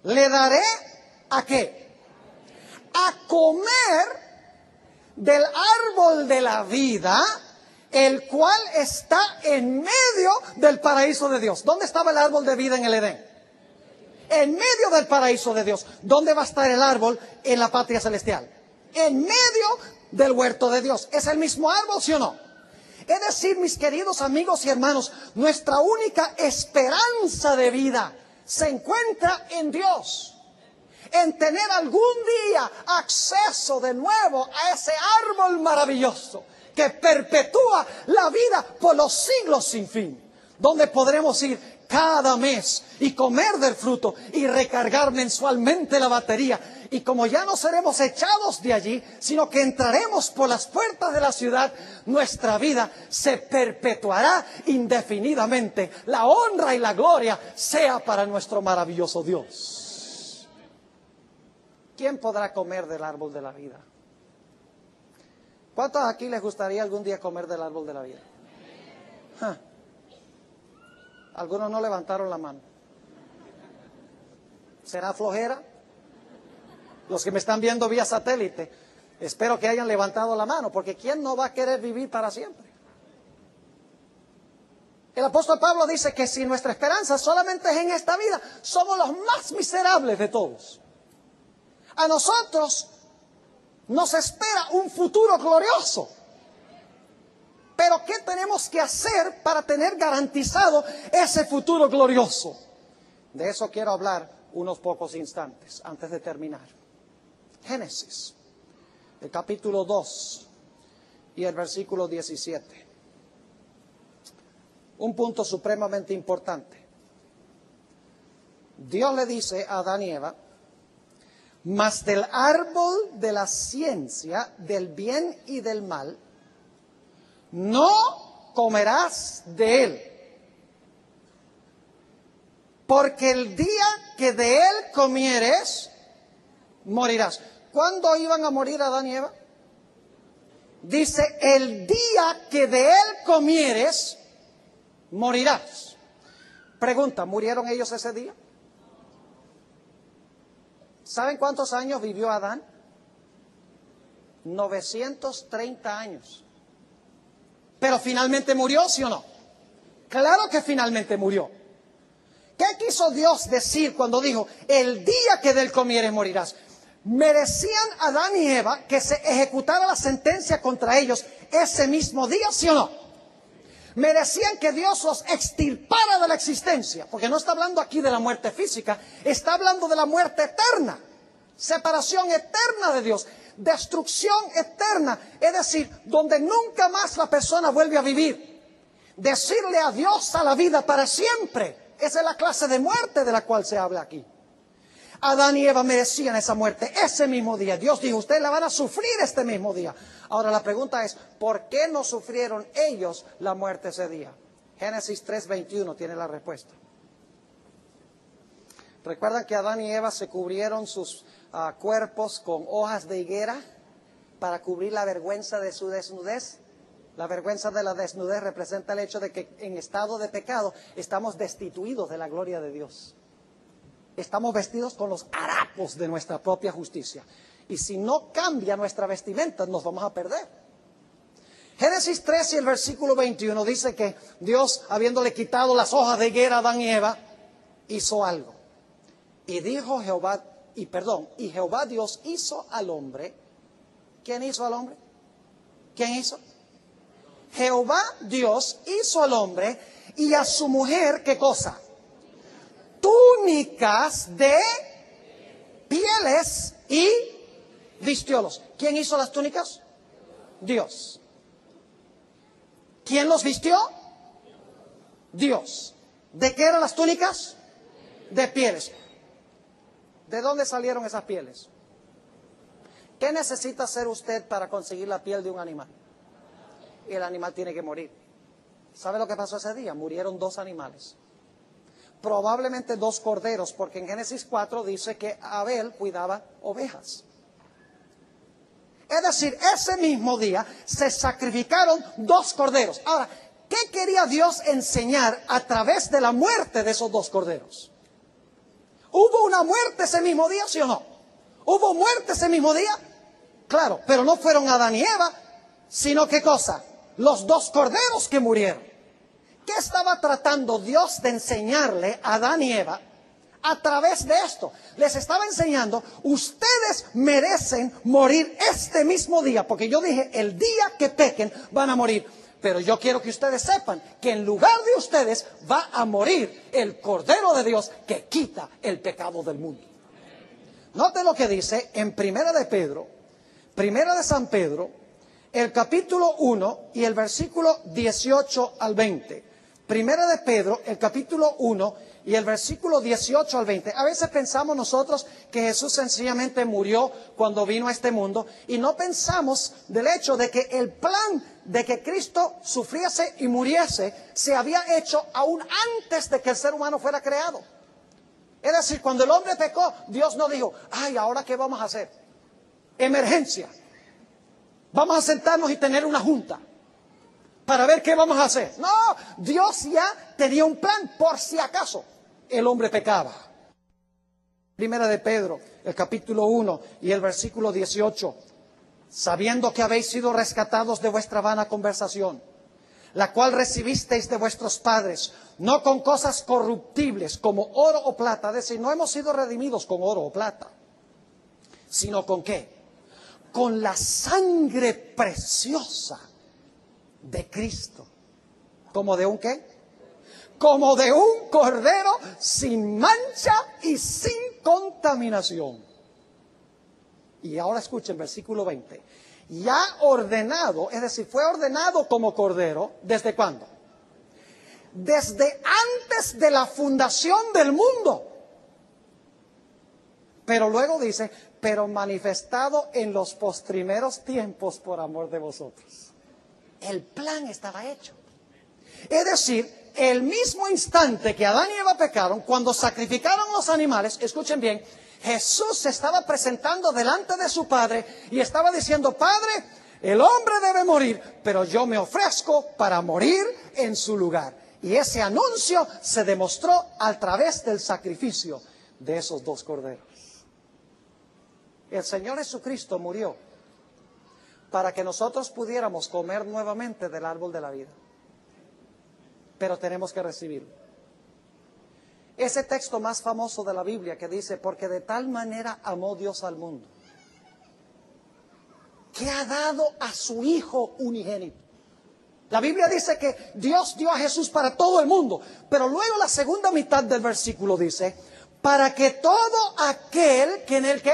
le daré ¿a qué? A comer del árbol de la vida, el cual está en medio del paraíso de Dios. ¿Dónde estaba el árbol de vida en el Edén? En medio del paraíso de Dios. ¿Dónde va a estar el árbol en la patria celestial? En medio del huerto de Dios. ¿Es el mismo árbol, sí o no? Es decir, mis queridos amigos y hermanos, nuestra única esperanza de vida se encuentra en Dios. En tener algún día acceso de nuevo a ese árbol maravilloso que perpetúa la vida por los siglos sin fin, donde podremos ir cada mes y comer del fruto y recargar mensualmente la batería. Y como ya no seremos echados de allí, sino que entraremos por las puertas de la ciudad, nuestra vida se perpetuará indefinidamente. La honra y la gloria sea para nuestro maravilloso Dios. ¿Quién podrá comer del árbol de la vida? ¿Cuántos aquí les gustaría algún día comer del árbol de la vida? Algunos no levantaron la mano. ¿Será flojera? Los que me están viendo vía satélite, espero que hayan levantado la mano, porque ¿quién no va a querer vivir para siempre? El apóstol Pablo dice que si nuestra esperanza solamente es en esta vida, somos los más miserables de todos. A nosotros nos espera un futuro glorioso. Pero ¿qué tenemos que hacer para tener garantizado ese futuro glorioso? De eso quiero hablar unos pocos instantes antes de terminar. Génesis, el capítulo 2 y el versículo 17. Un punto supremamente importante. Dios le dice a Adán y Eva: mas del árbol de la ciencia del bien y del mal no comerás de él, porque el día que de él comieres, morirás. ¿Cuándo iban a morir Adán y Eva? Dice, el día que de él comieres, morirás. Pregunta, ¿murieron ellos ese día? ¿Saben cuántos años vivió Adán? 930 años. Pero finalmente murió, ¿sí o no? Claro que finalmente murió. ¿Qué quiso Dios decir cuando dijo, el día que de él comieres morirás? ¿Merecían Adán y Eva que se ejecutara la sentencia contra ellos ese mismo día, sí o no? ¿Merecían que Dios los extirpara de la existencia? Porque no está hablando aquí de la muerte física, está hablando de la muerte eterna. Separación eterna de Dios, destrucción eterna, es decir, donde nunca más la persona vuelve a vivir. Decirle adiós a la vida para siempre. Esa es la clase de muerte de la cual se habla aquí. Adán y Eva merecían esa muerte ese mismo día. Dios dijo, ustedes la van a sufrir este mismo día. Ahora la pregunta es, ¿por qué no sufrieron ellos la muerte ese día? Génesis 3:21 tiene la respuesta. ¿Recuerdan que Adán y Eva se cubrieron sus cuerpos con hojas de higuera para cubrir la vergüenza de su desnudez? La vergüenza de la desnudez representa el hecho de que en estado de pecado estamos destituidos de la gloria de Dios. Estamos vestidos con los harapos de nuestra propia justicia. Y si no cambia nuestra vestimenta, nos vamos a perder. Génesis 3 y el versículo 21 dice que Dios, habiéndole quitado las hojas de higuera a Adán y Eva, hizo algo. Y Jehová Dios hizo al hombre. ¿Quién hizo al hombre? ¿Quién hizo? Jehová Dios hizo al hombre y a su mujer, ¿qué cosa? Túnicas de pieles y vistiólos. ¿Quién hizo las túnicas? Dios. ¿Quién los vistió? Dios. ¿De qué eran las túnicas? De pieles. ¿De dónde salieron esas pieles? ¿Qué necesita hacer usted para conseguir la piel de un animal? Y el animal tiene que morir. ¿Sabe lo que pasó ese día? Murieron 2 animales. Probablemente 2 corderos, porque en Génesis 4 dice que Abel cuidaba ovejas. Es decir, ese mismo día se sacrificaron 2 corderos. Ahora, ¿qué quería Dios enseñar a través de la muerte de esos 2 corderos? ¿Hubo una muerte ese mismo día, sí o no? ¿Hubo muerte ese mismo día? Claro, pero no fueron Adán y Eva, sino ¿qué cosa? Los dos corderos que murieron. ¿Qué estaba tratando Dios de enseñarle a Adán y Eva a través de esto? Les estaba enseñando, ustedes merecen morir este mismo día, porque yo dije, el día que pequen van a morir. Pero yo quiero que ustedes sepan que en lugar de ustedes va a morir el Cordero de Dios que quita el pecado del mundo. Note lo que dice en Primera de San Pedro, el capítulo 1 y el versículo 18 al 20. Primera de Pedro, el capítulo 1 y el versículo 18 al 20. A veces pensamos nosotros que Jesús sencillamente murió cuando vino a este mundo y no pensamos del hecho de que el plan de que Cristo sufriese y muriese se había hecho aún antes de que el ser humano fuera creado. Es decir, cuando el hombre pecó, Dios no dijo, ay, ¿ahora qué vamos a hacer? Emergencia. Vamos a sentarnos y tener una junta para ver qué vamos a hacer. No, Dios ya tenía un plan por si acaso el hombre pecaba. Primera de Pedro, el capítulo 1 y el versículo 18. Sabiendo que habéis sido rescatados de vuestra vana conversación, la cual recibisteis de vuestros padres, no con cosas corruptibles como oro o plata, es decir, no hemos sido redimidos con oro o plata, sino con ¿qué? Con la sangre preciosa de Cristo. ¿Como de un qué? Como de un cordero sin mancha y sin contaminación. Y ahora escuchen versículo 20. Ya ordenado, es decir, fue ordenado como cordero, ¿desde cuándo? Desde antes de la fundación del mundo. Pero luego dice, pero manifestado en los postrimeros tiempos por amor de vosotros. El plan estaba hecho. Es decir, el mismo instante que Adán y Eva pecaron, cuando sacrificaron los animales, escuchen bien, Jesús se estaba presentando delante de su Padre y estaba diciendo, Padre, el hombre debe morir, pero yo me ofrezco para morir en su lugar. Y ese anuncio se demostró a través del sacrificio de esos dos corderos. El Señor Jesucristo murió para que nosotros pudiéramos comer nuevamente del árbol de la vida. Pero tenemos que recibirlo. Ese texto más famoso de la Biblia que dice, porque de tal manera amó Dios al mundo, que ha dado a su Hijo unigénito. La Biblia dice que Dios dio a Jesús para todo el mundo, pero luego la segunda mitad del versículo dice, para que todo aquel que en él ¿qué?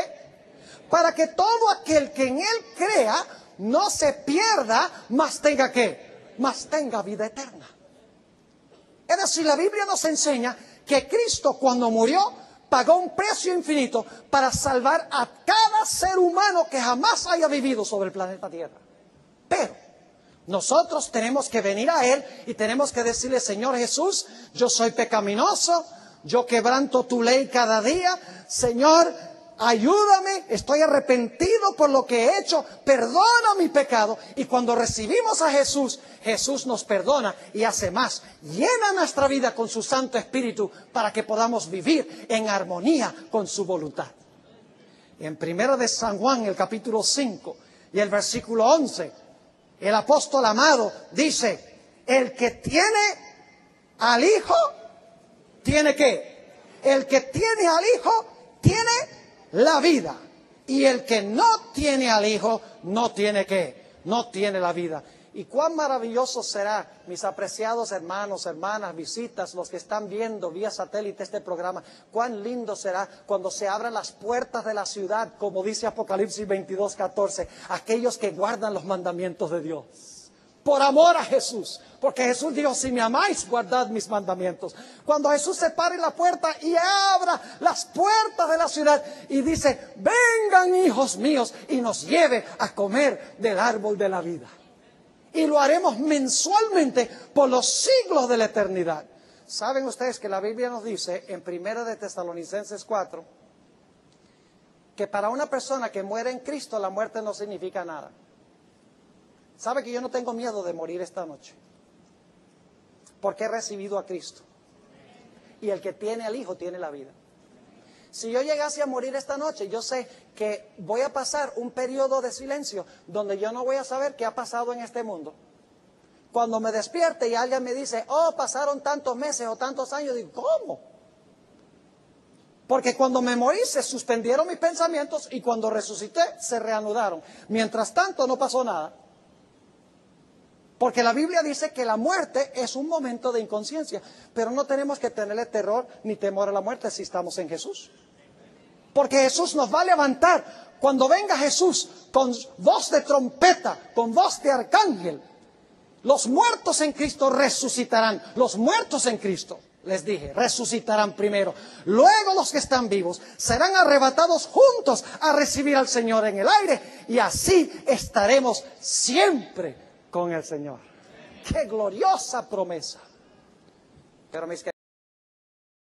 Para que todo aquel que en él crea no se pierda, mas tenga ¿qué? Mas tenga vida eterna. Es decir, la Biblia nos enseña que Cristo cuando murió pagó un precio infinito para salvar a cada ser humano que jamás haya vivido sobre el planeta Tierra. Pero nosotros tenemos que venir a Él y tenemos que decirle, Señor Jesús, yo soy pecaminoso, yo quebranto tu ley cada día, Señor, ayúdame, estoy arrepentido por lo que he hecho, perdona mi pecado. Y cuando recibimos a Jesús, Jesús nos perdona y hace más. Llena nuestra vida con su Santo Espíritu para que podamos vivir en armonía con su voluntad. Y en Primera de San Juan, el capítulo 5 y el versículo 11, el apóstol amado dice, el que tiene al Hijo, ¿tiene qué? El que tiene al Hijo, tiene la vida. Y el que no tiene al Hijo, no tiene ¿qué? No tiene la vida. Y cuán maravilloso será, mis apreciados hermanos, hermanas, visitas, los que están viendo vía satélite este programa, cuán lindo será cuando se abran las puertas de la ciudad, como dice Apocalipsis 22:14, aquellos que guardan los mandamientos de Dios. Por amor a Jesús, porque Jesús dijo, si me amáis, guardad mis mandamientos. Cuando Jesús se pare en la puerta y abra las puertas de la ciudad y dice, vengan hijos míos, y nos lleve a comer del árbol de la vida. Y lo haremos mensualmente por los siglos de la eternidad. ¿Saben ustedes que la Biblia nos dice en 1 de Tesalonicenses 4 que para una persona que muere en Cristo la muerte no significa nada? ¿Sabe que yo no tengo miedo de morir esta noche? Porque he recibido a Cristo. Y el que tiene al Hijo tiene la vida. Si yo llegase a morir esta noche, yo sé que voy a pasar un periodo de silencio donde yo no voy a saber qué ha pasado en este mundo. Cuando me despierte y alguien me dice, oh, pasaron tantos meses o tantos años, digo, ¿cómo? Porque cuando me morí se suspendieron mis pensamientos y cuando resucité se reanudaron. Mientras tanto no pasó nada. Porque la Biblia dice que la muerte es un momento de inconsciencia, pero no tenemos que tenerle terror ni temor a la muerte si estamos en Jesús. Porque Jesús nos va a levantar. Cuando venga Jesús con voz de trompeta, con voz de arcángel, los muertos en Cristo resucitarán. Los muertos en Cristo, les dije, resucitarán primero. Luego los que están vivos serán arrebatados juntos a recibir al Señor en el aire. Y así estaremos siempre con el Señor. ¡Qué gloriosa promesa! Pero mis